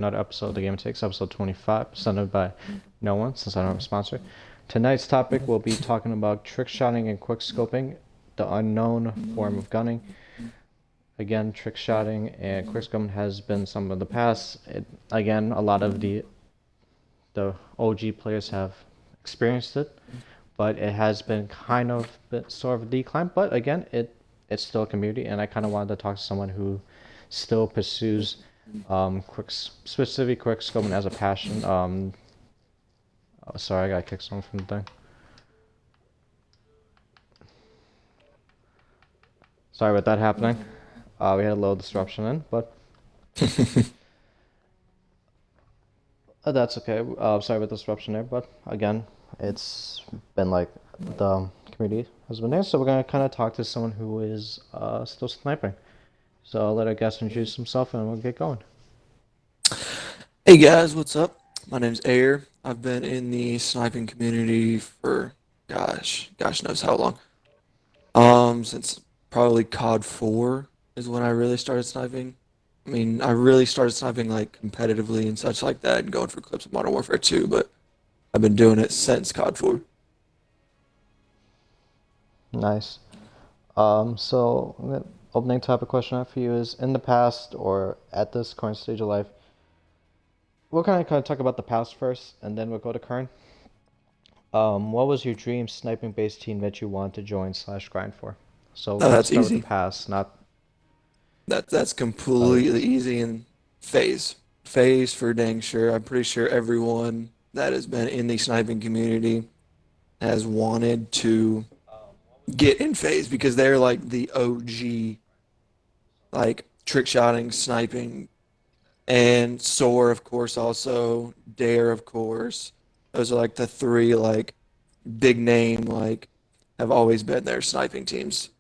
Another episode of The Game It Takes, episode 25, presented by no one, since I don't have a sponsor. Tonight's topic will be talking about trickshotting and quickscoping, the unknown form of gunning. Again, trickshotting and quickscoping has been some of the past. Again, a lot of the OG players have experienced it, but it has been kind of sort of a decline. But again, it's still a community, and I kind of wanted to talk to someone who still pursues specific quickscoping as a passion. Oh, sorry, I got kicked someone from the thing. Sorry about that happening. We had a little disruption in, but that's okay. Sorry about the disruption there, but again, it's been like the community has been there, so we're gonna kind of talk to someone who is still sniping. So I'll let our guest introduce himself, and we'll get going. Hey guys, what's up? My name's Ayer. I've been in the sniping community for gosh knows how long. Since probably COD 4 is when I really started sniping. I mean, I really started sniping like competitively and such like that, and going for clips of Modern Warfare 2, but I've been doing it since COD 4. Nice. So the opening topic question I have for you is: in the past or at this current stage of life, we'll kind of talk about the past first, and then we'll go to current. What was your dream sniping-based team that you wanted to join / grind for? So Oh, let's that's start with easy. the past, not That's uh, completely easy. And phase for dang sure. I'm pretty sure everyone that has been in the sniping community has wanted to get in phase because they're like the OG, like trick shotting, sniping, and Soar, of course, also Dare, of course. Those are like the three like big name like have always been their sniping teams.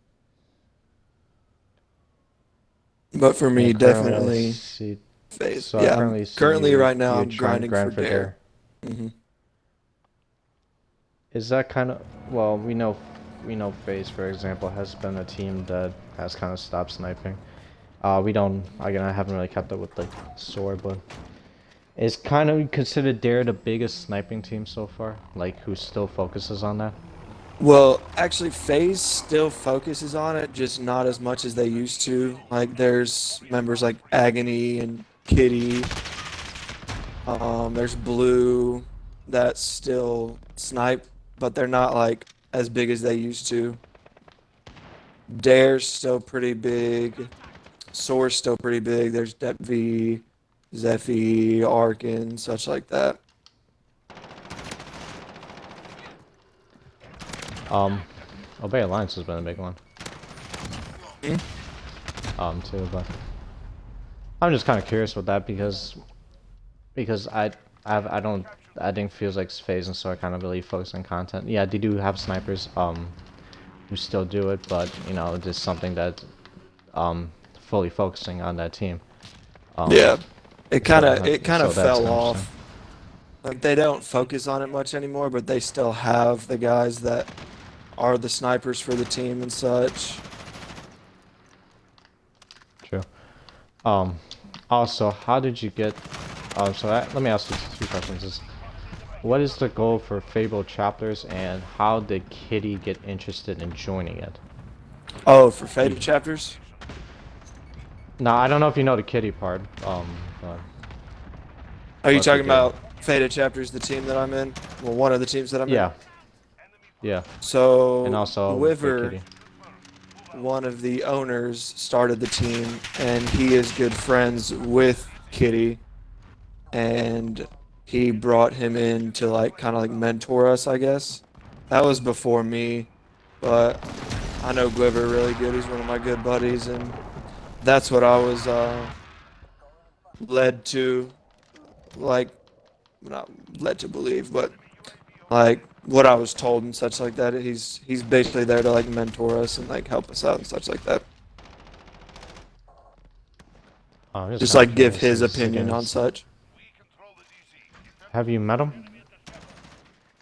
But for me, and currently I definitely see. phase. So I Yeah, currently see currently you right now you I'm trying to grinding for grind for Dare. Dare. hmm Is that kind of well? We know FaZe, for example, has been a team that has kind of stopped sniping. We don't again. I haven't really kept up with the sword, but is kind of considered Dare the biggest sniping team so far? Like who still focuses on that? Well, actually, FaZe still focuses on it, just not as much as they used to. Like, there's members like Agony and Kitty. There's Blue that still snipe, but they're not like as big as they used to. Dare's still pretty big. Sour's still pretty big. There's DepV, Zephy, Arkin, such like that. Um, Obey Alliance has been a big one. Hmm? Too, but I'm just kind of curious with that because I think feels like FaZe and so I kind of really focus on content. Yeah, they do have snipers who still do it, but you know, it's just something that fully focusing on that team. Um, Yeah, it kind so of it kind so of that's fell kind of interesting. off. Like they don't focus on it much anymore, but they still have the guys that are the snipers for the team and such. True. Um, Also, how did you get? Let me ask you two questions. What is the goal for Fable chapters, and how did Kitty get interested in joining it? Oh, for You, faded chapters? now I don't know if you know the Kitty part. Are you But if you talking could, about faded chapters, the team that I'm in? Well, one of the teams that I'm in. yeah, yeah, and So also for Wiver, Kitty. one of the owners, started the team, and he is good friends with Kitty, and he brought him in to like kind of like mentor us, I guess. That was before me, but I know Gliver really good. He's one of my good buddies, and that's what I was led to, like, not led to believe, but like what I was told and such like that. He's basically there to like mentor us and like help us out and such like that. I'm just Just kind of like give curious. his Is again, opinion on such. have you met him?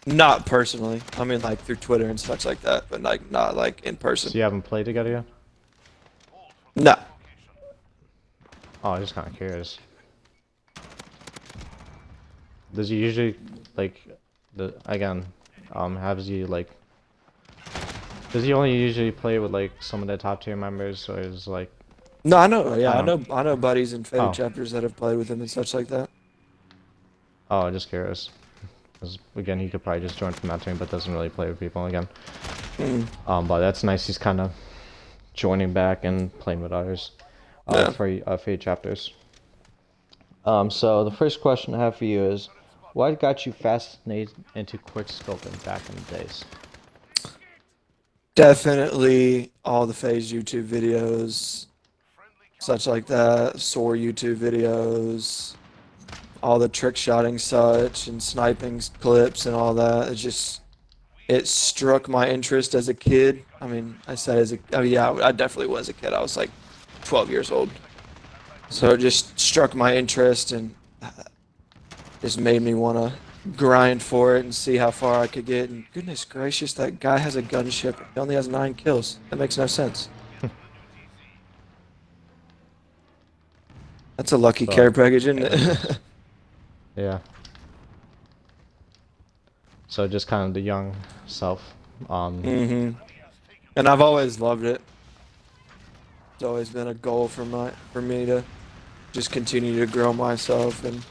Not personally. I mean like through Twitter and such like that, but like not like in person. So you haven't played together yet? No. Oh, I'm just kind of curious. Does he usually like has he like does he only usually play with like some of the top tier members, or is like No, I know. I Yeah, I don't know. I know buddies and Fade oh chapters that have played with him and such like that. oh just curious. 'Cause again, he could probably just join from that team, but doesn't really play with people again. Mm, But that's nice. He's kind of joining back and playing with others. yeah. For Fate chapters. So the first question I have for you is, what got you fascinated into quickscoping back in the days? Definitely all the Phase YouTube videos, such like that, SOAR YouTube videos, all the trick shotting such and sniping clips and all that. It struck my interest as a kid. I mean, yeah, I definitely was a kid. I was like 12 years old. So it just struck my interest and just made me want to grind for it and see how far I could get. And goodness gracious, that guy has a gunship. He only has 9 kills. That makes no sense. That's a lucky So, care package, isn't it? yeah. So just kind of the young self. And I've always loved it. It's always been a goal for me to just continue to grow myself and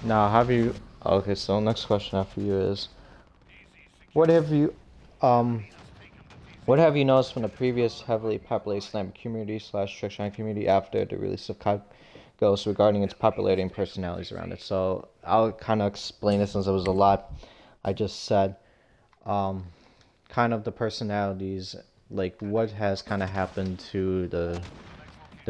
Now, have you? Okay, so next question after you is, what have you, um, what have you noticed from the previous heavily populated sniper community slash trickshotting community after the release of COD Ghost regarding its popularity and personalities around it? So I'll kind of explain it since it was a lot I just said. Kind of the personalities, like what has kind of happened to the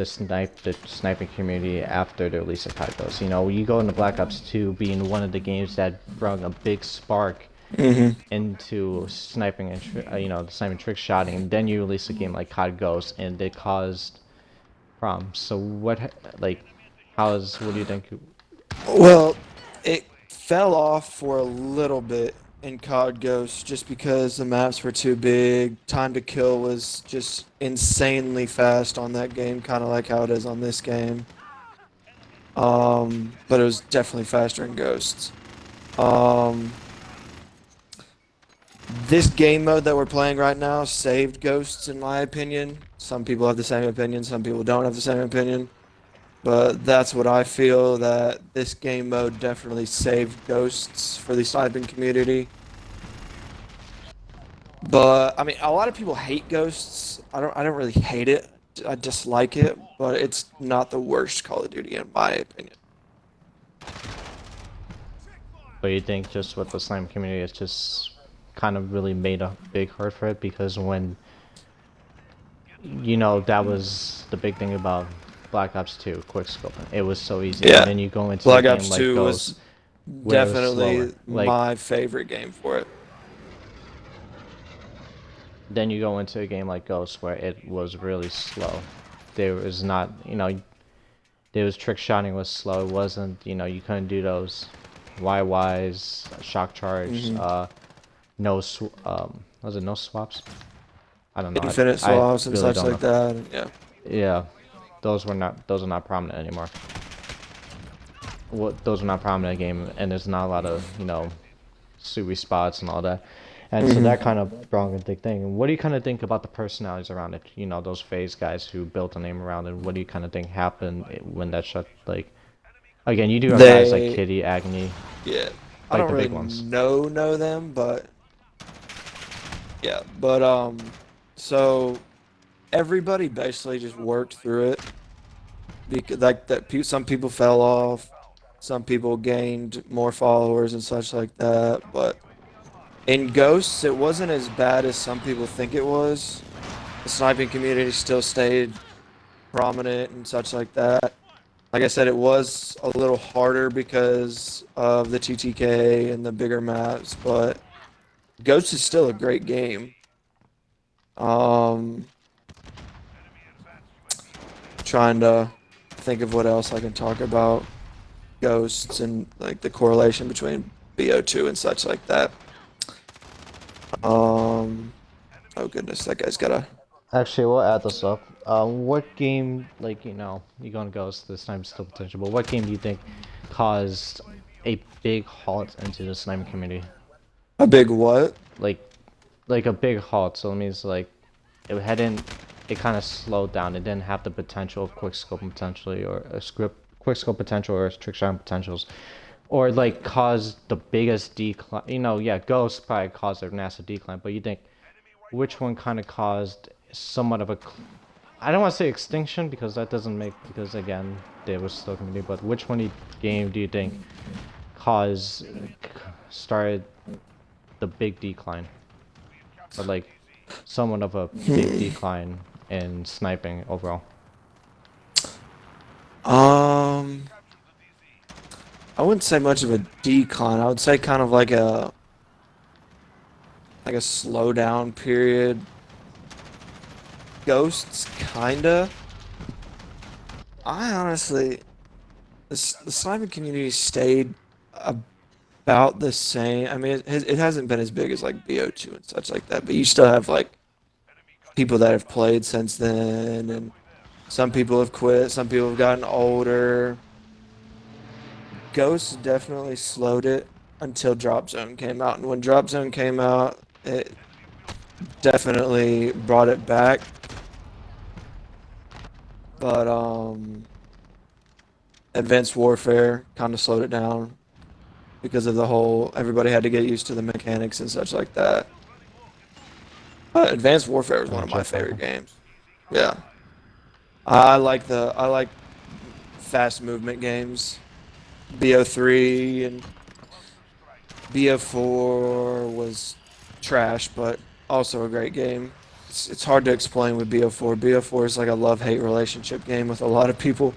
sniping community after the release of COD Ghost. You know, you go into Black Ops 2 being one of the games that brought a big spark into sniping and the sniping trick shotting, and then you release a game like COD Ghost, and it caused problems. So what do you think? well, it fell off for a little bit in COD Ghost just because the maps were too big. Time to kill was just insanely fast on that game, kind of like how it is on this game. But it was definitely faster in Ghosts. This game mode that we're playing right now saved Ghosts, in my opinion. Some people have the same opinion, some people don't have the same opinion. But that's what I feel, that this game mode definitely saved Ghosts for the sniping community. But I mean, a lot of people hate Ghosts. I don't really hate it. I dislike it, but it's not the worst Call of Duty in my opinion. But you think just with the slime community, it's just kind of really made a big hurt for it, because when that was the big thing about Black Ops 2 quickscoping. It was so easy. Yeah. And then you go into Black a game Ops like 2 Ghost, was where it was definitely slower. Like, my favorite game for it. then you go into a game like Ghost where it was really slow. There was not, there was trick shotting was slow. It wasn't, you couldn't do those YYs, shock charge, was it no swaps? I don't know. Infinite swaps and really such don't like know. that. Yeah. Yeah, those are not prominent anymore. Those are not prominent in the game, and there's not a lot of sui spots and all that, and so that kind of brought a big thing. And what do you kind of think about the personalities around it? Those phase guys who built a name around it. What do you kind of think happened when that shut? Like, again, you do have guys like Kitty, Agony. Yeah, I don't the really big ones. know them, but yeah, but so everybody basically just worked through it. Because like that, some people fell off, some people gained more followers and such like that. But in Ghosts, it wasn't as bad as some people think it was. The sniping community still stayed prominent and such like that. Like I said, it was a little harder because of the TTK and the bigger maps, but Ghosts is still a great game. Trying to think of what else I can talk about Ghosts and like the correlation between BO2 and such like that. Oh goodness, that guy's got a Actually, we'll add this up. What game, like, you're gonna go so this time still potential, but what game do you think caused a big halt into the sniping community? A big what? Like, like a big halt. So it means like it hadn't, it kind of slowed down. It didn't have the potential of quickscope potentially, or a script quickscope potential, or trick shot potentials, or like caused the biggest decline. Yeah, Ghost probably caused a massive decline, but you think which one kind of caused somewhat of a, I don't want to say extinction because that doesn't make, because again there was still community, but which one game do you think caused started the big decline, or like somewhat of a big decline in sniping overall? Um, I wouldn't say much of a decline. I would say kind of like a slowdown period. Ghosts, kinda. I honestly, the sniping community stayed about the same. I mean, it hasn't been as big as like BO2 and such like that, but you still have like people that have played since then, and some people have quit, some people have gotten older. Ghosts definitely slowed it until Drop Zone came out, and when Drop Zone came out, it definitely brought it back. But Advanced Warfare kind of slowed it down because of the whole everybody had to get used to the mechanics and such like that. But Advanced Warfare is one of my favorite games. Yeah, I like fast movement games. BO3 and BO4 was trash, but also a great game. It's hard to explain with BO4. BO4 is like a love-hate relationship game with a lot of people.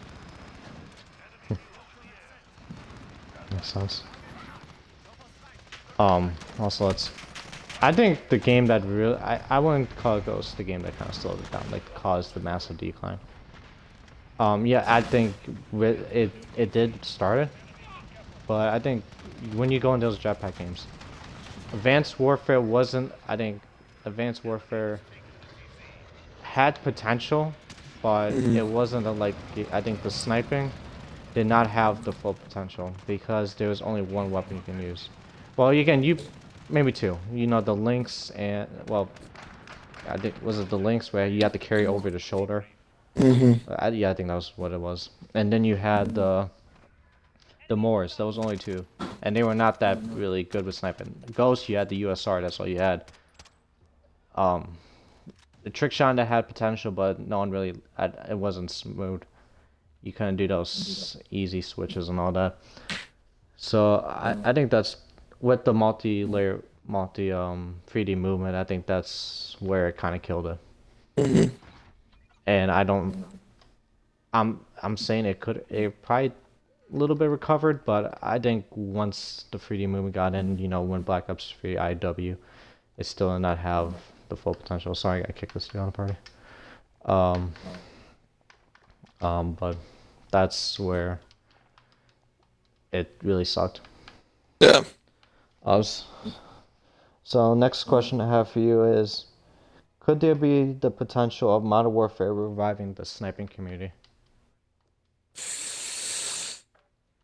Makes sense. Also, I think the game that really, I wouldn't call Ghost the game that kind of slowed it down, like caused the massive decline. Yeah, I think it did start it, but I think when you go in those jetpack games, Advanced Warfare wasn't. I think Advanced Warfare had potential, but Hmm. it wasn't like, I think the sniping did not have the full potential because there was only one weapon you can use. Well, again, you maybe two. The links, and well, I think, was it the links where you had to carry over the shoulder? Hmm. Yeah, I think that was what it was. And then you had the Moors. Those only two, and they were not that really good with sniping. Ghost, you had the USR. That's all you had. Um, the Trickshotting that had potential, but no one really. It wasn't smooth. You couldn't do those easy switches and all that. So I think that's with the multi-layer, 3D movement. I think that's where it kind of killed it. Hmm. And I don't. I'm saying it probably a little bit recovered, but I think once the 3D movement got in, when Black Ops 3 IW, it still did not have the full potential. Sorry, I kicked this guy on the party. Um, but that's where it really sucked. Yeah. Us. So next question I have for you is, could there be the potential of Modern Warfare reviving the sniping community?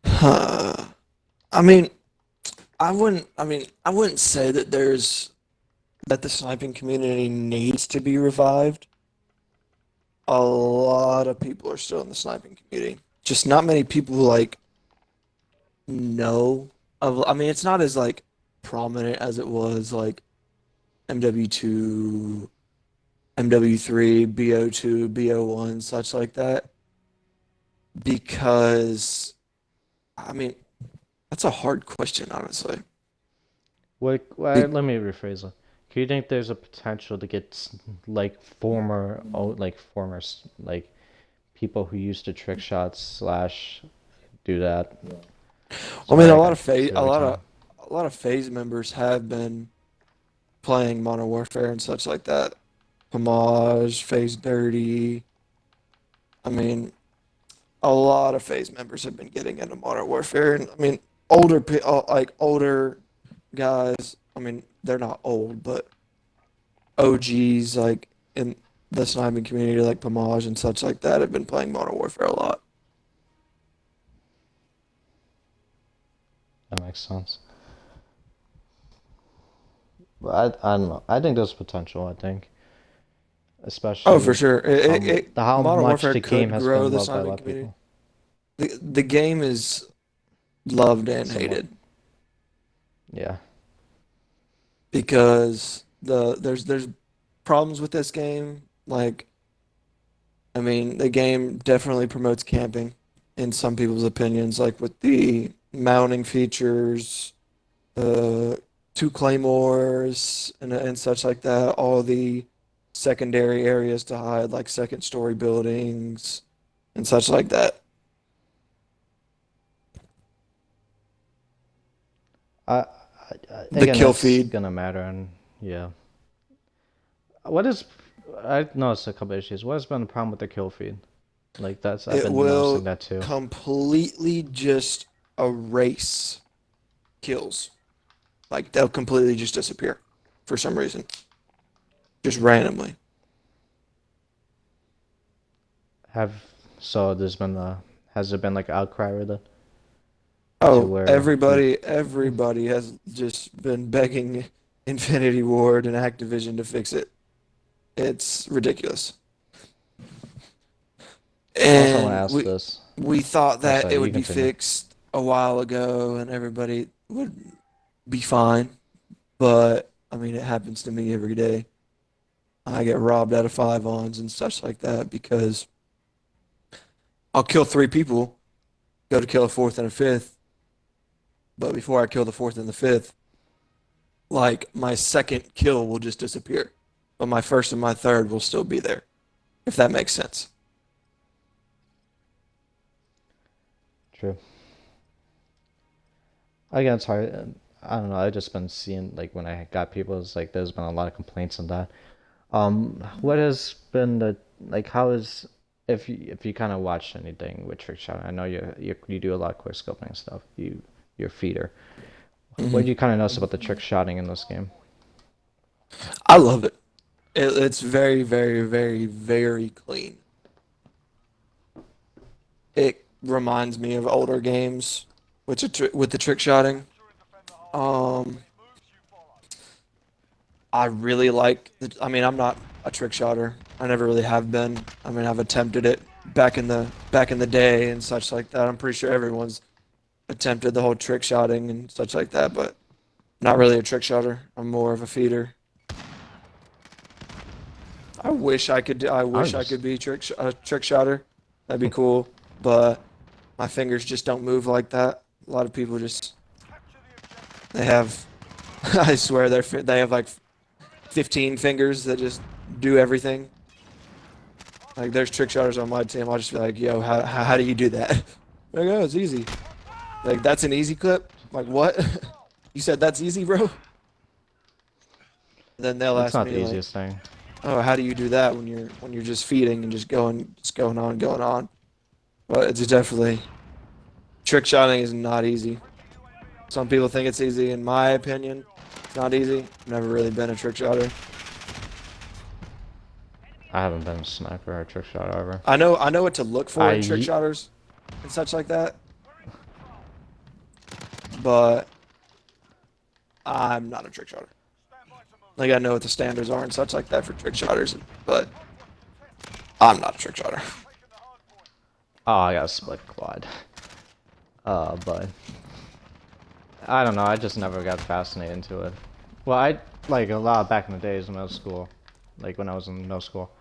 Huh. I mean, I wouldn't say that the sniping community needs to be revived. A lot of people are still in the sniping community. Just not many people like know of. I mean, it's not as like prominent as it was like MW2, MW3, BO2, BO1, such like that. Because I mean, that's a hard question, honestly. Let Be- me rephrase it. Do you think there's a potential to get like like people who used to trick shots slash do that? I mean, Sorry, I got kicked every time. a lot of phase members have been playing Modern Warfare and such like that. Homage, Phase Dirty. I mean, a lot of phase members have been getting into Modern Warfare, and I mean, like older guys. I mean, they're not old, but OGs like in the sniping community, like Pomage and such like that, have been playing Modern Warfare a lot. That makes sense. But I don't know. I think there's potential. I think, Oh, for especially sure. how Modern much Warfare the game could has grow been the loved by a sniping lot of community. people. The game is loved and Somewhat. hated Yeah. because there's problems with this game. Like, I mean, the game definitely promotes camping in some people's opinions, like with the mounting features, uh, two claymores and such like that. All the secondary areas to hide, like second story buildings and such like that. I, The again, kill that's feed. gonna matter, and yeah. What is? I noticed a couple issues. What has been the problem with the kill feed? Like that's I've It been noticing will that too. completely just erase kills. Like they'll completely just disappear for some reason, just randomly. Have so there's been has there been like outcry with it to Oh, where people? everybody has just been begging Infinity Ward and Activision to fix it. It's ridiculous. I also want to And ask this. we thought Oh, that sorry, it you would be continue. fixed a while ago and everybody would be fine. But I mean, it happens to me every day. I get robbed out of 5-ons and such like that because I'll kill 3 people, go to kill a fourth and a fifth, but before I kill the fourth and the fifth, like my second kill will just disappear, but my first and my third will still be there, if that makes sense. True. Again, it's hard. I don't know. I just been seeing like when I got people, it's like there's been a lot of complaints on that. What has been the like? How is if you kind of watch anything with trick shot? I know you do a lot of quick scoping and stuff. You're a feeder. What do Hmm. you kind of notice about the trick shotting in this game? I love it. It's very, very, very, very clean. It reminds me of older games with the trick shotting. Um, I really like I mean, I'm not a trick shotter. I never really have been. I mean, I've attempted it back in the day and such like that. I'm pretty sure everyone's attempted the whole trick shotting and such like that, but not really a trick shotter. I'm more of a feeder. I I wish I just could be a trick shotter. That'd be cool, but my fingers just don't move like that. A lot of people just they have I swear they have like 15 fingers that just do everything. Like there's trick shotters on my team. I'll just be like, yo, how do you do that? Like, oh, it's easy. Like that's an easy clip. Like what? You said that's easy, bro? Then they'll it's ask not me the like, easiest thing. oh, how do you do that when you're just feeding and just going on, going on? But it's definitely trick shotting is not easy. Some people think it's easy. In my opinion, it's not easy. I've never really been a trick shotter. I haven't been a sniper or a trick shot ever. I know what to look for in trick I shotters and such like that, but I'm not a trick shotter. Like I know what the standards are and such like that for trick shotters, but I'm not a trick shotter. I got a split quad. But I don't know. I just never got fascinated into it. Well, I like a lot back in the days in middle school, like when I was in middle school.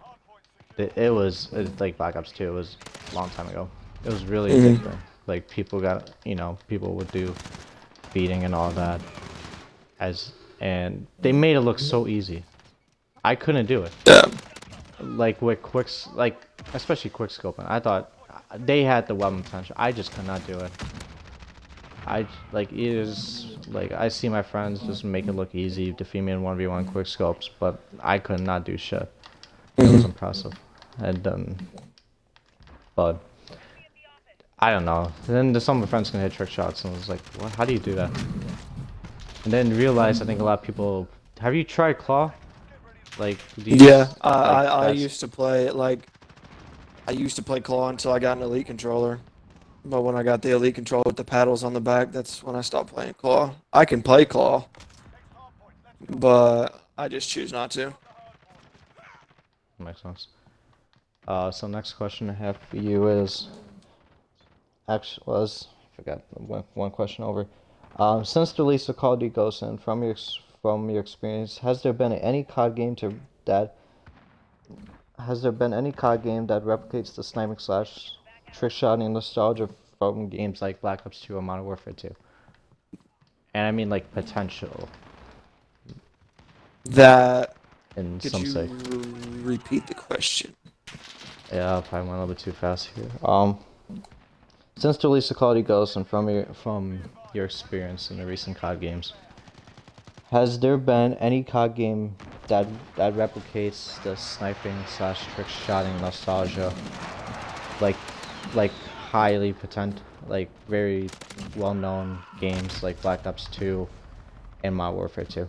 It like Black Ops 2. It was a long time ago. It was really Hmm. addicting. Like people got, people would do beating and all that and they made it look so easy. I couldn't do it. Yeah. Like with like especially quick scoping. I thought they had the weapon potential. I just could not do it. I like it is like I see my friends just make it look easy, defeat me in 1v1 quick scopes, but I could not do shit. It was Hmm. impressive. And but I don't know. Then some of my friends can hit trick shots, and I was like, what? How do you do that? And then realize I think a lot of people. Have you tried claw? Like, do you Yeah, just, like, I that's used to play I used to play claw until I got an elite controller. But when I got the elite controller with the paddles on the back, that's when I stopped playing claw. I can play claw, but I just choose not to. makes sense. So next question I have for you is, actually was, I forgot one question over. Since the release of Call of Duty Ghosts and from your experience, has there been any COD game that has there been any COD game that replicates the sniping slash trick shotting nostalgia from games like Black Ops 2 or Modern Warfare 2? And I mean like potential That in Could some you say. repeat the question? Yeah, I probably went a little bit too fast here. Since the release of Call of Duty Ghosts and from your experience in the recent COD games, has there been any COD game that replicates the sniping slash trick shotting nostalgia, like like highly potent, like very well known games like Black Ops 2 and Modern Warfare 2?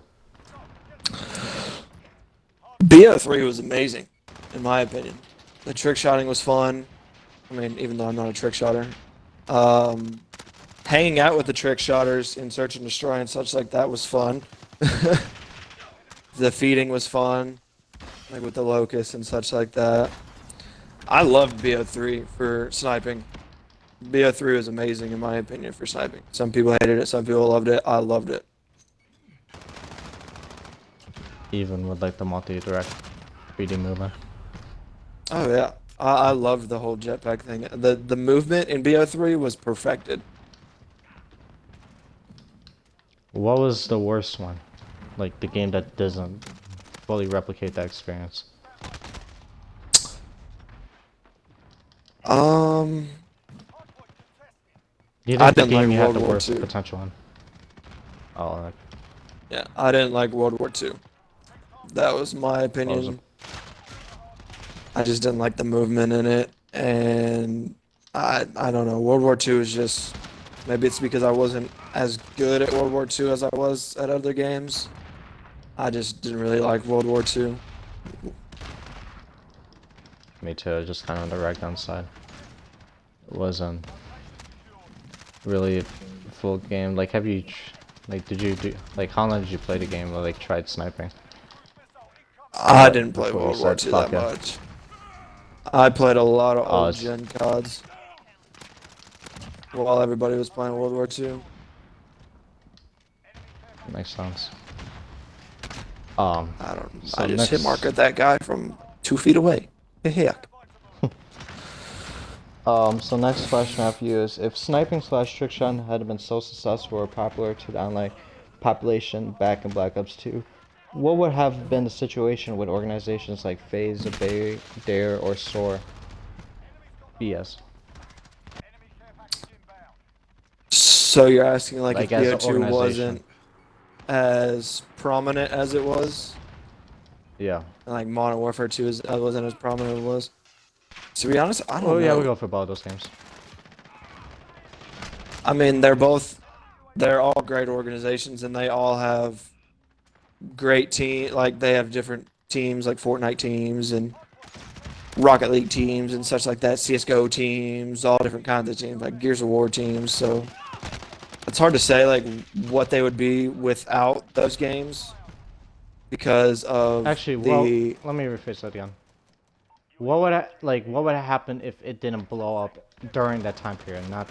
BO3 was amazing, in my opinion. The trick shotting was fun. I mean, even though I'm not a trick shotter. Um, Hanging out with the trick shotters in Search and Destroy and such like that was fun. The feeding was fun, like with the locusts and such like that. I loved BO3 for sniping. BO3 was amazing in my opinion for sniping. Some people hated it, some people loved it. I loved it. Even with like the multi-direct 3D movement. Oh yeah, I loved the whole jetpack thing. The movement in BO3 was perfected. What was the worst one? Like the game that doesn't fully replicate that experience? Um, Do you I think the didn't like game you had World the War worst II. potential in? Oh, like, Yeah, I didn't like World War II. That was my what was it? opinion. I just didn't like the movement in it, and I don't know. World War II is just maybe it's because I wasn't as good at World War II as I was at other games. I just didn't really like World War II. Me too, just kind of on the ragdown side. It wasn't really a full game. Like, like, did you do, like, how long did you play the game or, like, tried sniping? I didn't play Before you World War said II fuck that it. much. I played a lot of Oh, old it's, gen CODs while everybody was playing World War II. makes sense. I don't. So I just hit next, market that guy from 2 feet away. Heck. so next question I have for you is, if sniping slash trick shotting had been so successful or popular to the online population back in Black Ops 2, what would have been the situation with organizations like FaZe, Obey, Dare, or SOAR? BS. So you're asking like if Like, as an BO2 organization. wasn't as prominent as it was, Yeah. and like Modern Warfare 2 wasn't as prominent as it was. To be honest, I Oh don't yeah, we know. go for both those games. I mean, they're all great organizations, and they all have great team. Like they have different teams, like Fortnite teams and Rocket League teams and such like that. CS:GO teams, all different kinds of teams, like Gears of War teams. So it's hard to say like what they would be without those games because of Actually, well, the. let me rephrase that again. What would have happened if it didn't blow up during that time period, not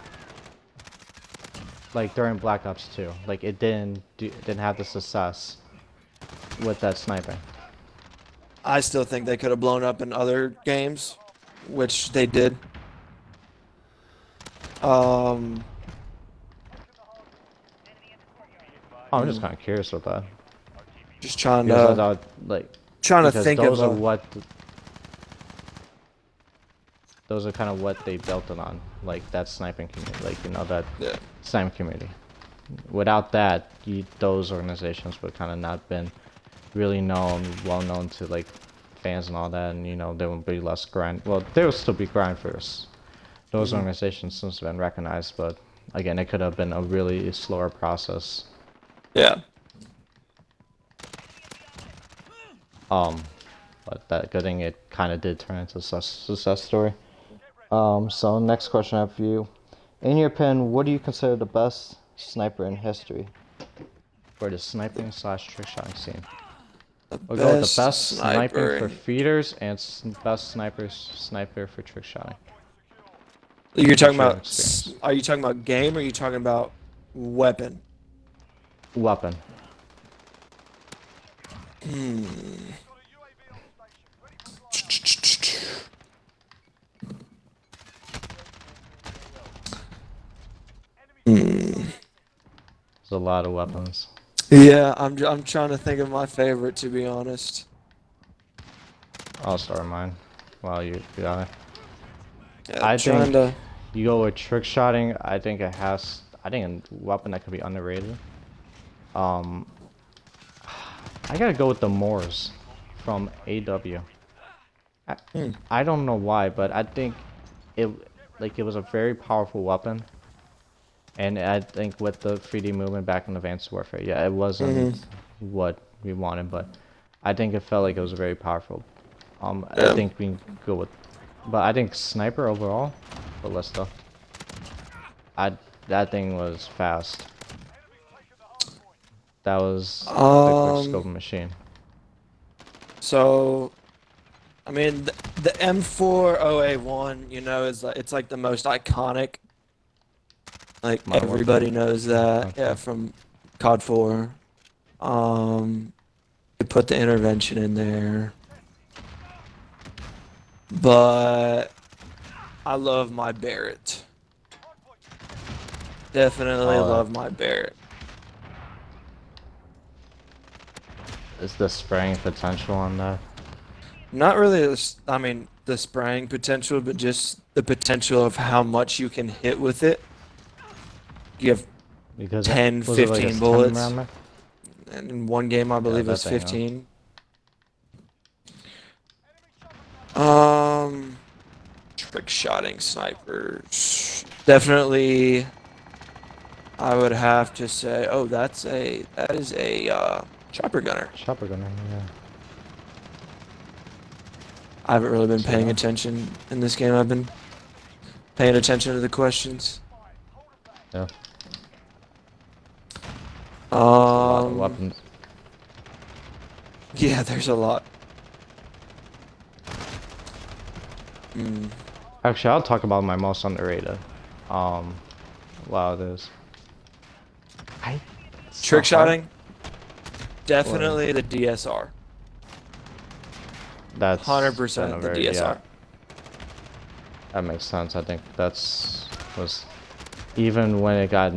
like during Black Ops 2? Like it didn't have the success with that sniping. I still think they could have blown up in other games, which they did. Um, Oh, I'm just kind of curious with that just trying because I to thought like trying to because think of those are kind of what they built it on, like that sniping community, like that yeah. sniping community. Without that, those organizations would kind of not been really well known to like fans and all that, and there would be less grind. Well, there will still be grind for us. Those organizations since been recognized, but again, it could have been a really slower process. Yeah. Um, but that good thing it kind of did turn into a success story. So next question I have for you. In your opinion, what do you consider the best sniper in history for the sniping slash trick shotting scene? We'll go with the best sniping for feeders and best sniper for trick shotting. You're talking about, Experience. are you talking about game or are you talking about weapon? Weapon. There's a lot of weapons. Yeah, I'm trying to think of my favorite, to be honest. I'll start with mine. While you got it. Yeah, I think to... you go with trick shotting. I think it has. I think a weapon that could be underrated. I gotta go with the Moors from AW. I don't know why, but I think it was a very powerful weapon. And I think with the 3D movement back in Advanced Warfare, yeah, it wasn't what we wanted, but I think it felt like it was very powerful. I think we can go with, but I think Sniper overall, Ballista. That thing was fast. That was the quickscoping machine. So, I mean, the M4OA1, you know, is like, it's like the most iconic. Like everybody knows that, yeah, from COD 4. They put the intervention in there, but I love my Barrett. Definitely love my Barrett. Is the spraying potential on that? Not really, I mean, the spraying potential, but just the potential of how much you can hit with it. You have 10, 15 bullets. And in one game, I believe it was 15. Trick shotting snipers. Definitely, I would have to say, oh, that is a chopper gunner. Chopper gunner, yeah. I haven't really been paying attention in this game. I've been paying attention to the questions. Yeah. A lot of weapons. Yeah, there's a lot. Actually, I'll talk about my most underrated. Wow, it is. Trick shotting. Definitely the DSR. That's 100% the DSR. Yeah. That makes sense. I think was even when it got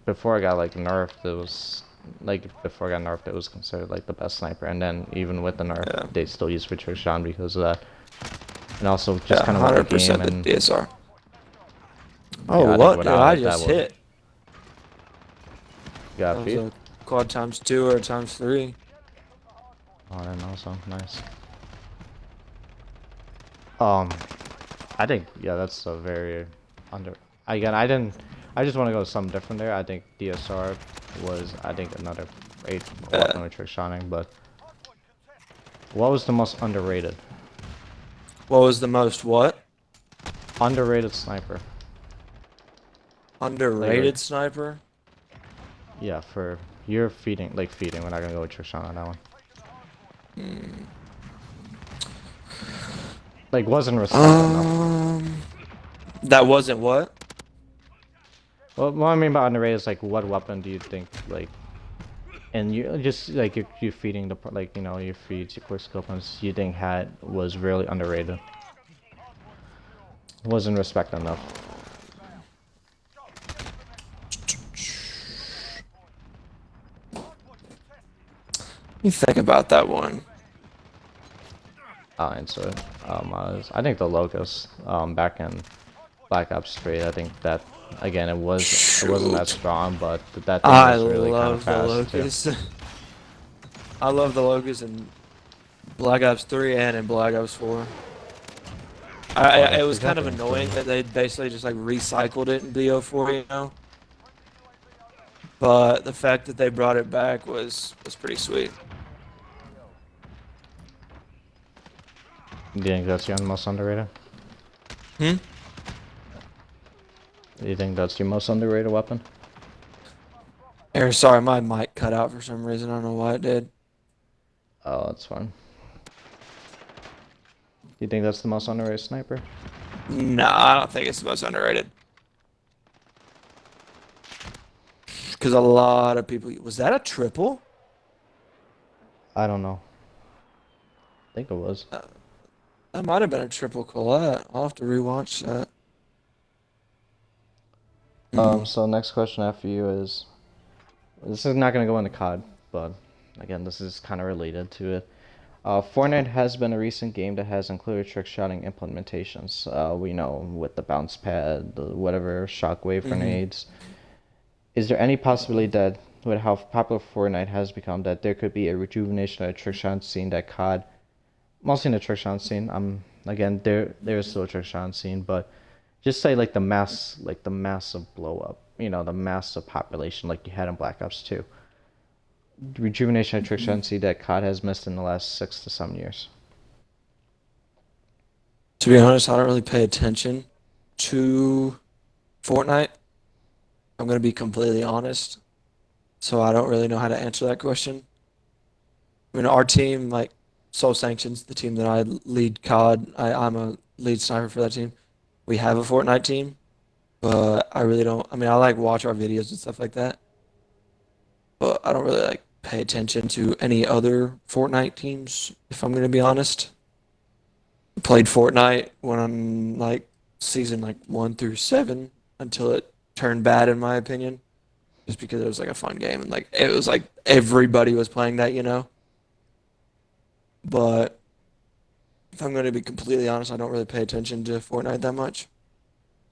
before it got like nerfed, it was like before it got nerfed, it was considered like the best sniper, and then even with the nerf, they still use for trick shot because of that, and also just kind of 100% and the DSR. Oh, yeah, what did I just hit? You got feet? Quad ×2 or ×3. Oh, I didn't know so. Nice. I think that's a very Again, I just want to go something different there. I think DSR was another great weapon with trick shotting, but what was the most underrated? What was the most what? Underrated sniper. Underrated sniper? Yeah, for your feeding. We're not gonna go with trick shot on that one. Wasn't respected enough. That wasn't what? Well, what I mean by underrated is what weapon do you think and you just you're feeding the your feeds, your quickscoping, you think was really underrated. Wasn't respected enough. You think about that one. I'll answer it. I think the Locust, back in Black Ops 3, I think that again it wasn't that strong, but that thing was really kind of fast too. I love the Locust in Black Ops 3 and in Black Ops 4. It was kind of annoying that they basically just recycled it in BO4, you know. But the fact that they brought it back was pretty sweet. Do you think that's your most underrated? Hmm? Do you think that's your most underrated weapon? Sorry, my mic cut out for some reason. I don't know why it did. Oh, that's fine. Do you think that's the most underrated sniper? No, I don't think it's the most underrated. Because a lot of people. Was that a triple? I don't know. I think it was. That might have been a triple Colette. I'll have to rewatch that. So next question after you is, this is not gonna go into COD, but again, this is kind of related to it. Fortnite has been a recent game that has included trick-shotting implementations. We know with the bounce pad, the whatever shockwave grenades. Is there any possibility that with how popular Fortnite has become, that there could be a rejuvenation of the trick-shotting scene that COD, mostly in the trick-shotting scene? Again, there is still a trick-shotting scene, but just say like the massive blow up, the massive population like you had in Black Ops 2. Rejuvenation of trick-shotting scene that COD has missed in the last 6 to 7 years. To be honest, I don't really pay attention to Fortnite. I'm going to be completely honest. So I don't really know how to answer that question. I mean, our team, like Soul Sanctions, the team that I lead COD, I'm a lead sniper for that team. We have a Fortnite team, but I really don't. I mean, I like watch our videos and stuff like that, but I don't really like pay attention to any other Fortnite teams, if I'm going to be honest. I played Fortnite when I'm like season like 1 through 7 until it turned bad in my opinion, just because it was like a fun game and like it was like everybody was playing that. But if I'm going to be completely honest, I don't really pay attention to Fortnite that much,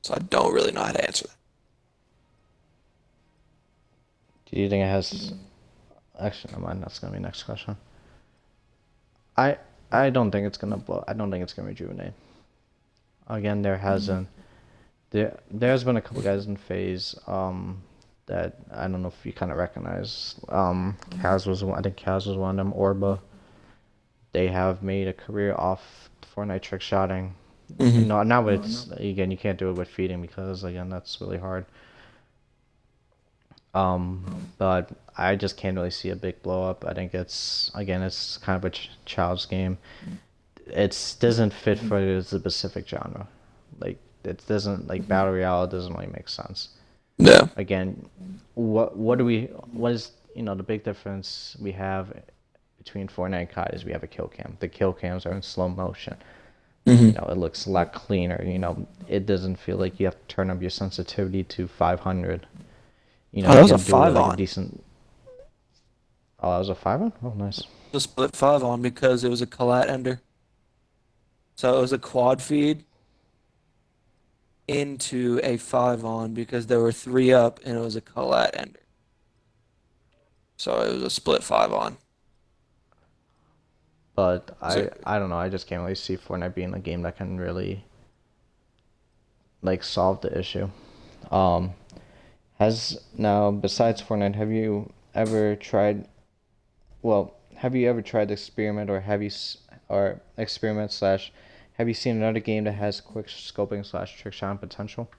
so I don't really know how to answer that. Do you think it has? Actually, never mind. That's gonna be next question. I I don't think it's gonna blow. I don't think it's gonna rejuvenate. Again, there's been a couple guys in phase that I don't know if you kind of recognize. Kaz was one. I think Kaz was one of them. Orba. They have made a career off Fortnite trick shotting. No, not with again. You can't do it with feeding because again that's really hard. But I just can't really see a big blow up. I think it's kind of a child's game. It doesn't fit for the specific genre. Like it doesn't like battle royale doesn't really make sense. Yeah. Again, what is the big difference we have between Fortnite and COD is we have a kill cam. The kill cams are in slow motion. It looks a lot cleaner. It doesn't feel like you have to turn up your sensitivity to 500. That was you a can do 5 like a on. decent. Oh, that was a 5-on? Oh, nice. The split 5 on because it was a collat ender. So it was a quad feed into a 5 on because there were 3 up and it was a collat ender. So it was a split 5 on. But So I don't know. I just can't really see Fortnite being a game that can really like solve the issue. Um, besides Fortnite, have you ever tried the experiment or or experiment slash have you seen another game that has quick scoping slash trick shot potential?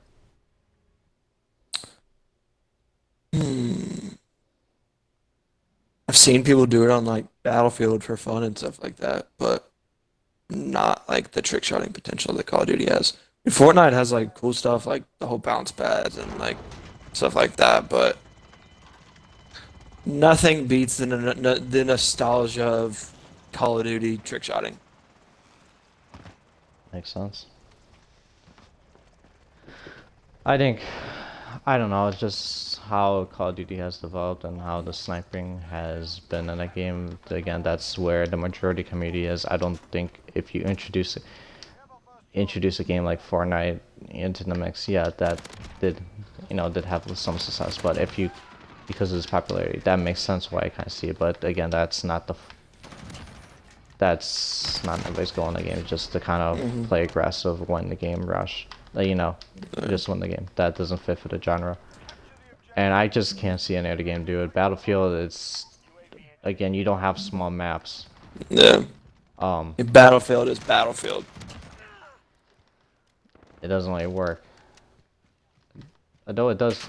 hmm, I've seen people do it on like Battlefield for fun and stuff like that, but not like the trick shotting potential that Call of Duty has. Fortnite has like cool stuff like the whole bounce pads and like stuff like that, but nothing beats the nostalgia of Call of Duty trick shotting. Makes sense. I think I don't know. It's just how Call of Duty has developed and how the sniping has been in a game. Again, that's where the majority community is. I don't think if you introduce a game like Fortnite into the mix, yeah, that did did have some success. But if you because of its popularity, that makes sense why I kind of see it. But again, that's not everybody's goal in the game. Just to kind of play aggressive, win the game, rush. Like, just win the game. That doesn't fit for the genre. And I just can't see any other game do it. Battlefield, again, you don't have small maps. Yeah. Battlefield is Battlefield. It doesn't really work. Although it does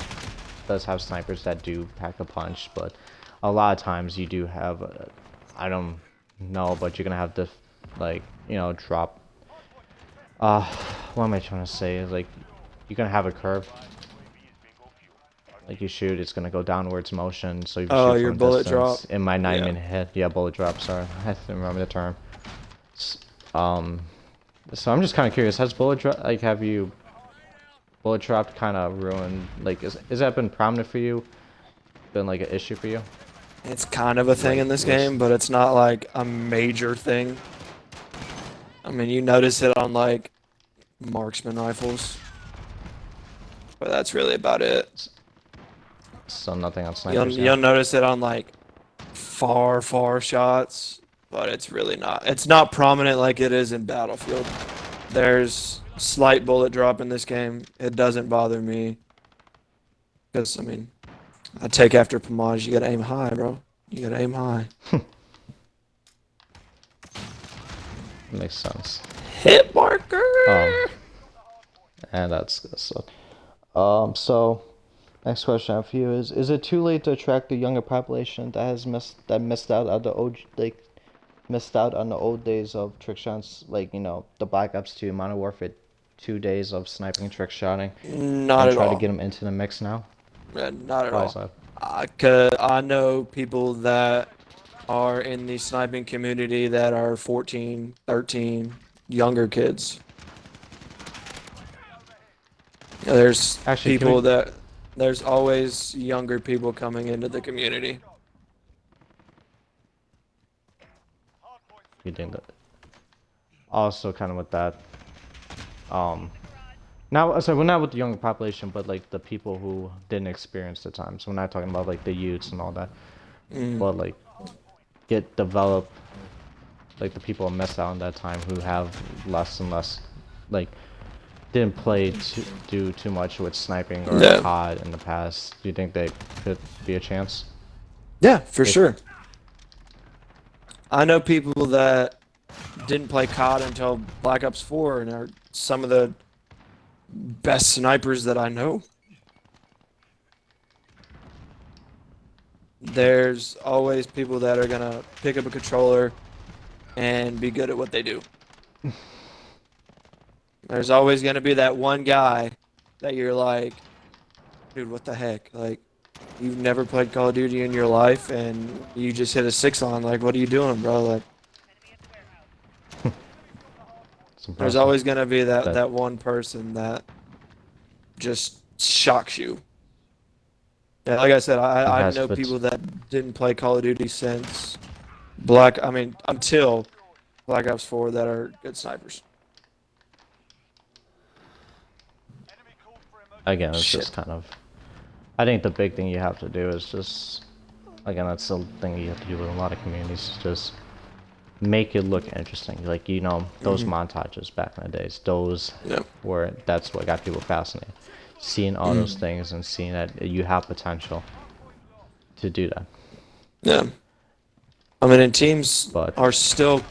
have snipers that do pack a punch, but a lot of times you do have, I don't know, but you're gonna have to, like, you know, drop. What am I trying to say? Is like, you're gonna have a curve. Like you shoot, it's gonna go downwards motion, so you shoot Your from bullet distance. drop. It might not Yeah. even hit. Yeah, bullet drop. Sorry, I didn't remember the term. Um, so I'm just kind of curious. Has bullet drop, like, have you bullet drop kind of ruined? Like, is that been prominent for you? Been like an issue for you? It's kind of a thing in this game, but it's not like a major thing. I mean, you notice it on like marksman rifles, but that's really about it. So nothing on snipers. You'll notice it on like far shots, but it's really not. It's not prominent like it is in Battlefield. There's slight bullet drop in this game. It doesn't bother me because, I mean, I take after Pomage. You gotta aim high, bro. You gotta aim high. Makes sense. Hit marker. And that's good stuff. So next question I have for you is it too late to attract the younger population that has missed out on the old days of trick shots, like, you know, the Black Ops 2 Modern Warfare 2 days of sniping, trick shotting, Not at try all. to get them into the mix now? Not at Why all. is that? I know people that are in the sniping community that are 14, 13, younger kids. There's Actually, people that there's always younger people coming into the community. You think that? Also, kind of with that. Now, so we're not with the younger population, but like the people who didn't experience the time. So we're not talking about like the youths and all that, but like develop, like the people who missed out on that time, who have less and less, like, didn't do too much with sniping or COD in the past. Do you think they could be a chance? Yeah, for sure. I know people that didn't play COD until Black Ops 4 and are some of the best snipers that I know. There's always people that are gonna pick up a controller and be good at what they do. There's always gonna be that one guy that you're like, dude, what the heck? Like, you've never played Call of Duty in your life and you just hit a 6-on. Like, what are you doing, bro? Like, there's always gonna be that one person that just shocks you. Yeah, like I said, I know people that didn't play Call of Duty since until Black Ops 4 that are good snipers. Again, it's just kind of, I think the big thing you have to do is just, again, that's the thing you have to do with a lot of communities, is just make it look interesting. Like, you know, those montages back in the days, that's what got people fascinated. Seeing all those things and seeing that you have potential to do that. Yeah. I mean, and teams are still.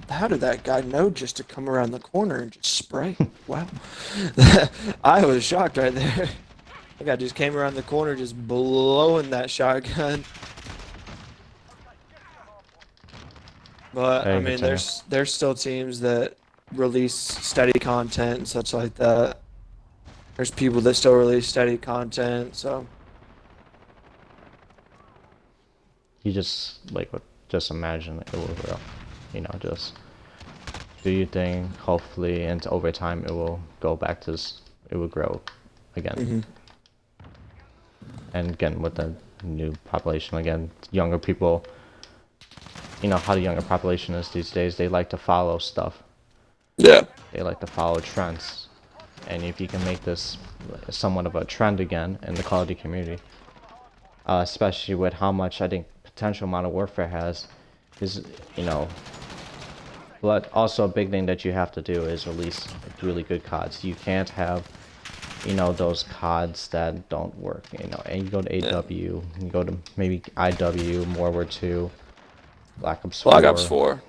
How did that guy know just to come around the corner and just spray? Wow. I was shocked right there. That guy just came around the corner just blowing that shotgun. But, I mean, there's still teams that release steady content and such like that. There's people that still release steady content, so. You just, just imagine it will grow. You know, just do your thing. Hopefully, and over time, it will go back to it will grow again. And again, with the new population, again, younger people. You know how the younger population is these days. They like to follow stuff. Yeah. They like to follow trends. And if you can make this somewhat of a trend again in the Call of Duty community, especially with how much I think potential Modern Warfare has, is, you know, but also a big thing that you have to do is release really good CODs. You can't have, you know, those CODs that don't work, you know, and you go to AW, you go to maybe IW, World War II, Black Ops 4. Black Ops 4.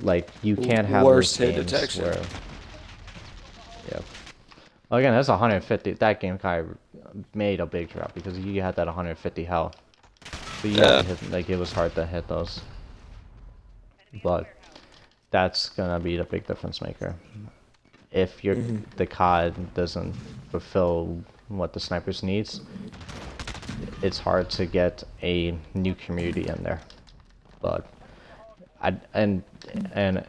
Like, you can't have those Worst hit games detection. where, yeah. Well, again, that's 150. That game kind of made a big drop because you had that 150 health. So you had to hit, like, it was hard to hit those. But that's gonna be the big difference maker. If the COD doesn't fulfill what the snipers needs, it's hard to get a new community in there. But and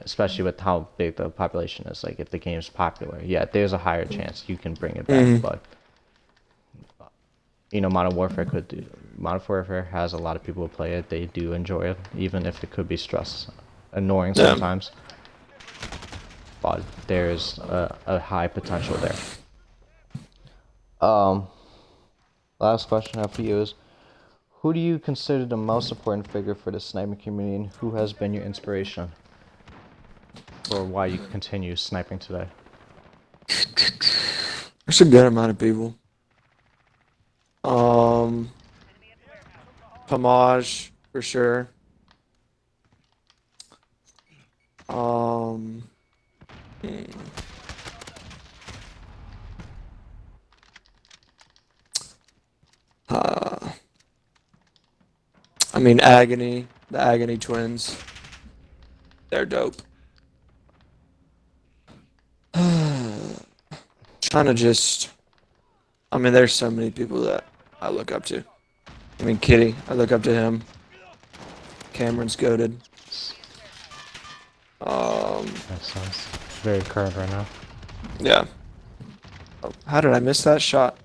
especially with how big the population is, like if the game's popular, yeah, there's a higher chance you can bring it back. But you know, Modern Warfare has a lot of people who play it. They do enjoy it, even if it could be annoying sometimes. But there's a high potential there. Last question I have for you is, who do you consider the most important figure for the sniping community, and who has been your inspiration for why you continue sniping today? There's a good amount of people. Pomage for sure. I mean, Agony, the Agony twins. They're dope. Trying to just, I mean, there's so many people that I look up to. I mean, Kitty, I look up to him. Cameron's goated. That sounds very current right now. Yeah. Oh, how did I miss that shot?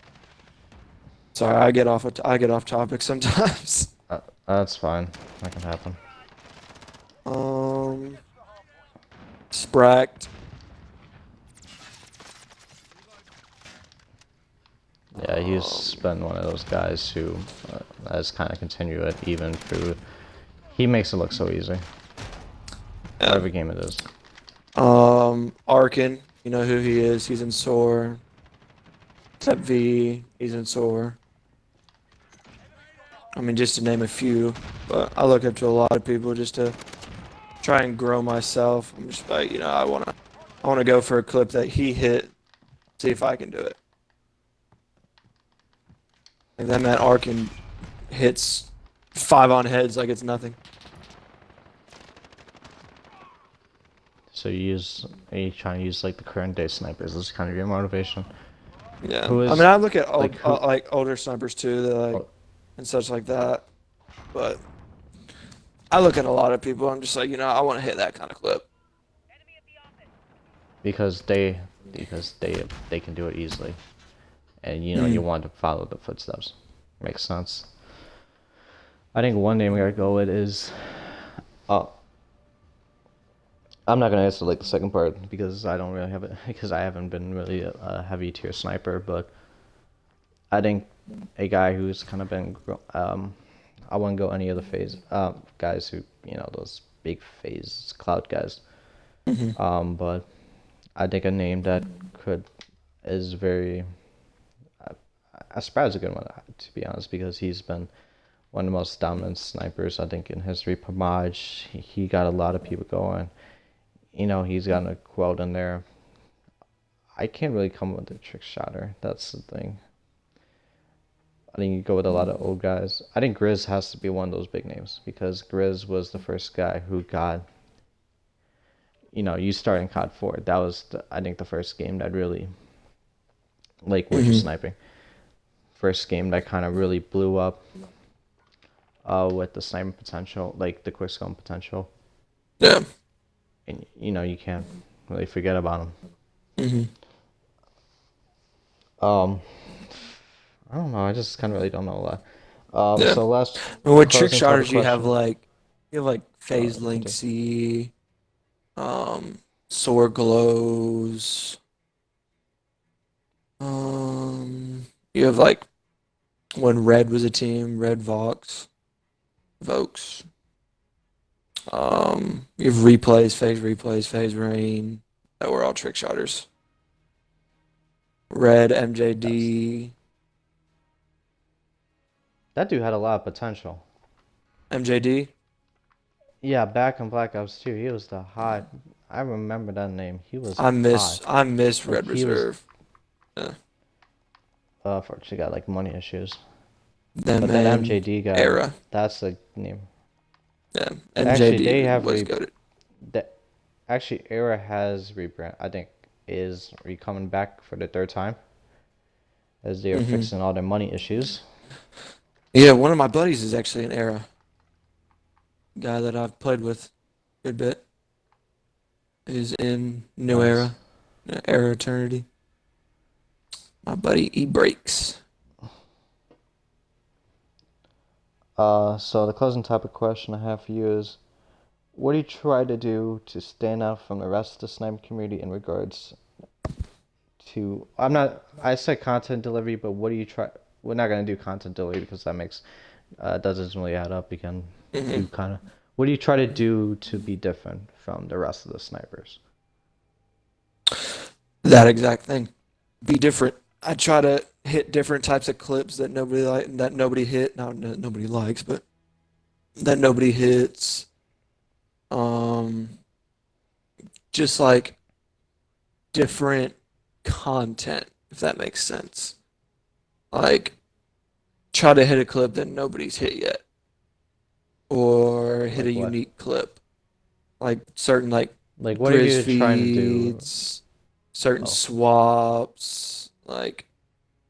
Sorry, I get off topic sometimes. That's fine. That can happen. Spracked. Yeah, he's been one of those guys who has kind of continued it even through. He makes it look so easy. Yeah. Whatever game it is. Arkin, you know who he is. He's in SOAR. Tep V, he's in SOAR. I mean, just to name a few. But I look up to a lot of people just to try and grow myself. I'm just like, you know, I wanna go for a clip that he hit, see if I can do it. And then that Arkin hits 5 on heads like it's nothing. So you trying to use like the current day snipers? This is kind of your motivation. Yeah. Who is, I mean, I look at like, older snipers too, that and such like that. But I look at a lot of people. I'm just like, you know, I want to hit that kind of clip. because they can do it easily, and you know you want to follow the footsteps. Makes sense. I think one name we gotta go with is, I'm not gonna answer like the second part because I don't really have it because I haven't been really a heavy tier sniper, but I think a guy who's kind of been I wouldn't go any of the phase guys who, you know, those big phase cloud guys. But I think a name that is very Aspira's a good one, to be honest, because he's been one of the most dominant snipers I think in history. Pomage, he got a lot of people going. You know, he's got a quote in there. I can't really come up with a trick shotter. That's the thing. I think you go with a lot of old guys. I think Grizz has to be one of those big names because Grizz was the first guy who got, you know, you start in COD 4. That was, I think, the first game that really, like, what you're sniping. First game that kind of really blew up with the sniping potential, like the quickscope potential. Yeah. And, you know, you can't really forget about him. I don't know. I just kind of really don't know a lot. Yeah. So last. Well, with trick closing shotters, topic you have question. phase link C, sword glows. You have like when Red was a team, Red Vokes. You have replays, phase rain. That were all trick shotters. Red MJD. That dude had a lot of potential. MJD. Yeah, back in Black Ops 2, he was the hot. I remember that name. He was hot. I miss Like Red he was. Reserve. Yeah. Unfortunately, got like money issues. Them But that and MJD guy, Era. that's the name. Yeah. Actually, MJD they have was goated. that. Actually, Era has rebrand. I think is coming back for the third time as they are Hmm. fixing all their money issues. Yeah, one of my buddies is actually an Era guy that I've played with a good bit. Is in New Nice. Era, Era Eternity. My buddy E Breaks. So the closing topic question I have for you is, what do you try to do to stand out from the rest of the sniper community in regards to? I said content delivery, but what do you try? We're not gonna do content delivery because that makes doesn't really add up. We can Hmm. do kind of. What do you try to do to be different from the rest of the snipers? That exact thing. Be different. I try to hit different types of clips that nobody hit. Nobody likes, but that nobody hits. Um, just like different content, if that makes sense. Like try to hit a clip that nobody's hit yet, or hit a Like what? unique clip. Like certain like Like what are Grizz you trying to do? feeds, certain Oh, swaps, like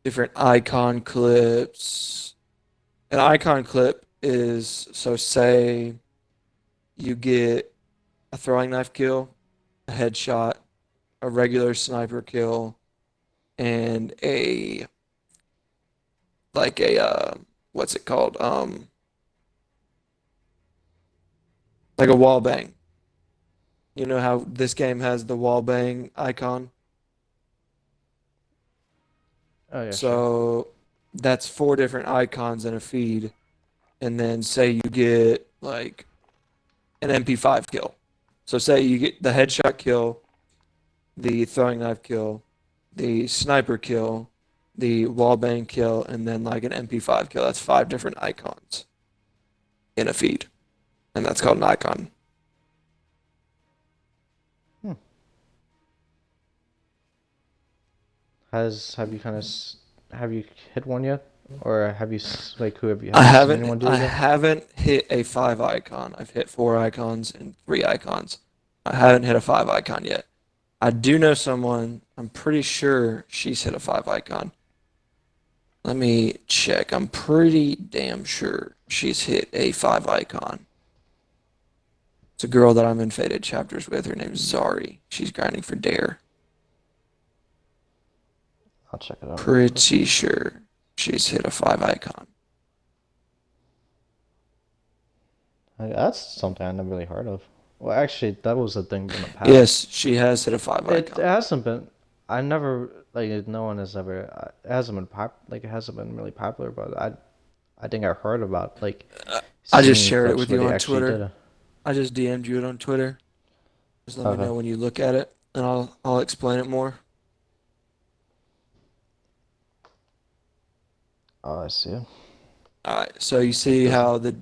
different icon clips. An icon clip is so say you get a throwing knife kill, a headshot, a regular sniper kill, and a like a what's it called? Like a wall bang. You know how this game has the wall bang icon? oh yeah, sure. So that's four different icons in a feed. And then say you get like an MP5 kill. So say you get the headshot kill, the throwing knife kill, the sniper kill, the wallbang kill, and then like an MP5 kill. That's five different icons in a feed, and that's called an icon. Hmm. Have you have you hit one yet, or like have you seen anyone do I it yet? haven't hit a five icon. I've hit four icons and three icons. I haven't hit a five icon yet. I do know someone. I'm pretty sure she's hit a five icon. Let me check. I'm pretty damn sure she's hit a five icon. It's a girl that I'm in Faded Chapters with. Her name's Zari. She's grinding for Dare. I'll check it out real quick. Pretty sure she's hit a five icon. That's something I never really heard of. Well, actually, that was a thing in the past. Yes, she has hit a five It icon. hasn't been. I never like no one has ever. It hasn't been it hasn't been really popular, but I think I heard about like I just seeing shared it clips with where you they on actually did Twitter. it. I just DM'd you it on Twitter. Just let me Okay. know when you look at it, and I'll explain it more. Oh, I see it. All right. So you see There's how the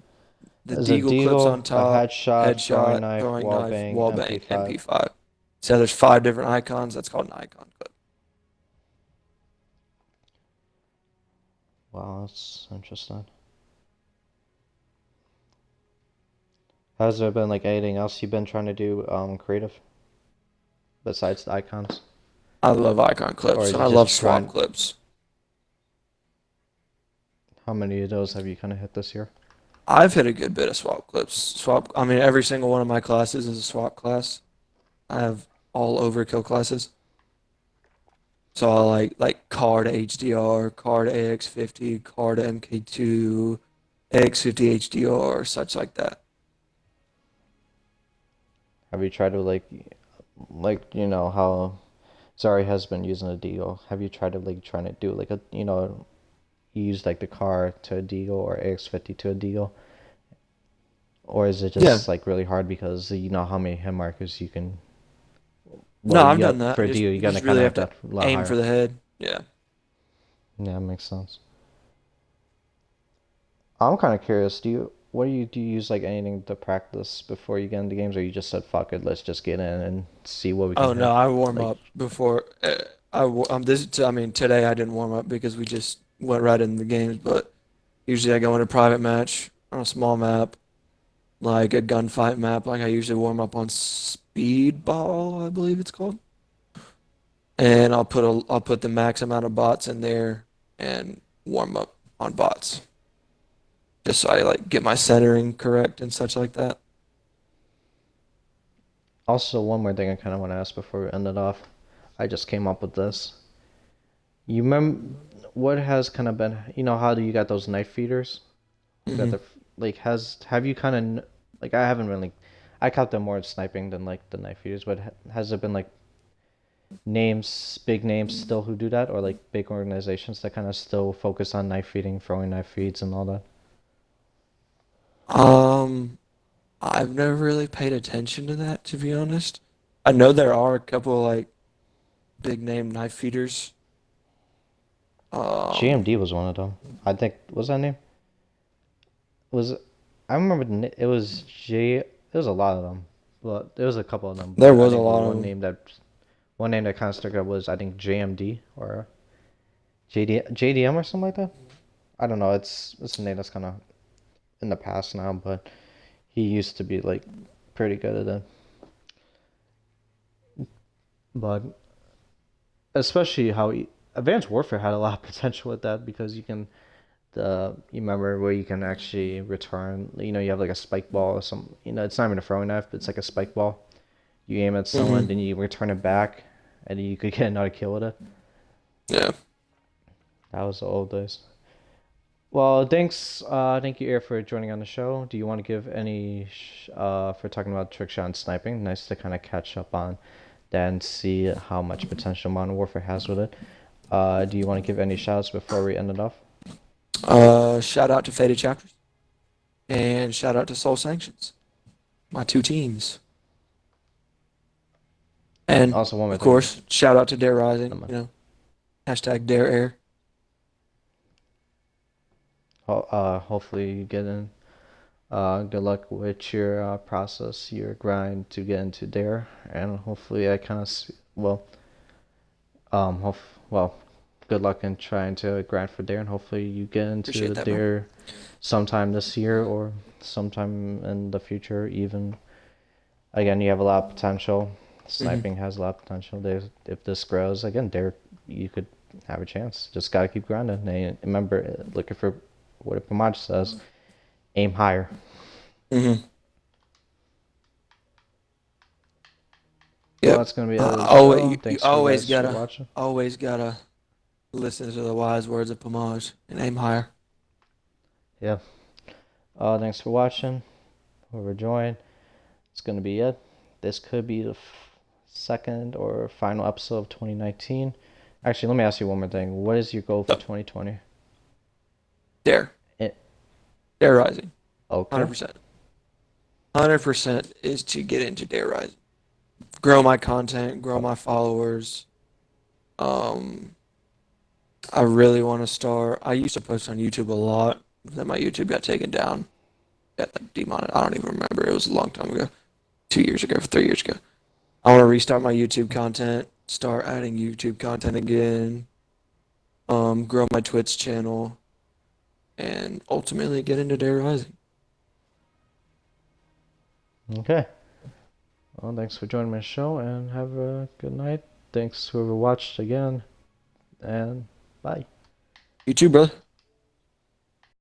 there's a Deagle clips on deagle, a top, headshot, throwing headshot, knife, throwing wall knife, bang, wall bang, MP5. MP5. So there's five different icons. That's called an icon clip. Wow, that's interesting. Has there been like anything else you've been trying to do creative besides the icons, I love icon or clips is and it I love just swap trying? clips. How many of those have you kind of hit this year? I've hit a good bit of swap clips. Swap. I mean, every single one of my classes is a swap class. I have all overkill classes. So I like card HDR, card AX50, card MK2, AX50 HDR, such like that. Have you tried to like you know how Zari has been using a deagle? Have you tried to like trying to do like a use like the car to a deagle or AX50 to a deagle? Or is it Yeah. just like really hard because you know how many hit markers you can? No, Well, I've you done got that. for a deagle, you You gotta just kind really of have have to that a lot aim for higher. the head. Yeah. Yeah, that makes sense. I'm kind of curious. Do you? do you use like anything to practice before you get into games, or you just said fuck it, let's just get in and see what we can Oh no, hit? I warm Like, up before. I mean, today I didn't warm up because we just went right into the games. But usually I go in a private match on a small map, like a gunfight map. Like I usually warm up on Speedball, I believe it's called. And I'll put the max amount of bots in there and warm up on bots, just so I like get my centering correct and such like that. also one more thing I kind of want to ask before we end it off. I just came up with this. You remember what has kind of been, how do you got those knife feeders? You got Hmm. like have you kind of like I haven't really I count them more as sniping than like the knife feeders, but has there been like big names still who do that, or like big organizations that kind of still focus on knife feeding, throwing knife feeds, and all that? Um, I've never really paid attention to that, to be honest. I know there are a couple like big name knife feeders. Um, GMD was one of them. I think was that name was I remember it was J. There was a lot of them, but there was a couple of them. there But I was a think the lot of them. one name that kind of stuck out was I think JMD or JDM or something like that. I don't know. It's a name that's kind of in the past now, but he used to be like pretty good at it. But especially how Advanced Warfare had a lot of potential with that because you remember where you can actually return. You have like a spike ball or some. It's not even a throwing knife, but it's like a spike ball. You aim at someone, Hmm. then you return it back, and you could get another kill with it. Yeah. That was the old days. Well, thank you, Air, for joining on the show. Do you want to give any, for talking about trick shot and sniping? Nice to kind of catch up on that and see how much potential Modern Warfare has with it. Do you want to give any shouts before we end it off? Shout out to Faded Chapters and shout out to Soul Sanctions, my two teams. And Also, one more of thing. course, shout out to Dare Rising, Um, hashtag Dare Air. hopefully you get in. Good luck with your process, your grind to get into Dare, and hopefully I kind of well, hope well, good luck in trying to grind for Dare, and hopefully you get into Appreciate that, bro. Dare sometime this year or sometime in the future. Even again, you have a lot of potential. Hmm. Sniping has a lot of potential. If this grows again, Dare, you could have a chance. Just gotta keep grinding. And remember, looking for what Pamaj says: aim higher. Hmm. Well, Yep. that's gonna be the Always, show. you Thanks for always guys for gotta, watching. always gotta listen to the wise words of Pomage and aim higher. Yeah. Thanks for watching. Whoever joined, it's gonna be it. This could be the second or final episode of 2019. Actually, let me ask you one more thing. What is your goal for So, 2020? Dare, It, Dare Rising, okay. 100%. 100% is to get into Dare Rising, grow my content, grow Oh, my followers. Um, I really want to start. I used to post on YouTube a lot. Then my YouTube got taken down. Got like demonetized. I don't even remember. It was a long time ago. 2 years ago, 3 years ago. I want to restart my YouTube content. Start adding YouTube content again. Grow my Twitch channel, and ultimately get into Dare Rising. okay. Well, thanks for joining my show and have a good night. Thanks whoever watched again, and bye. You too, brother.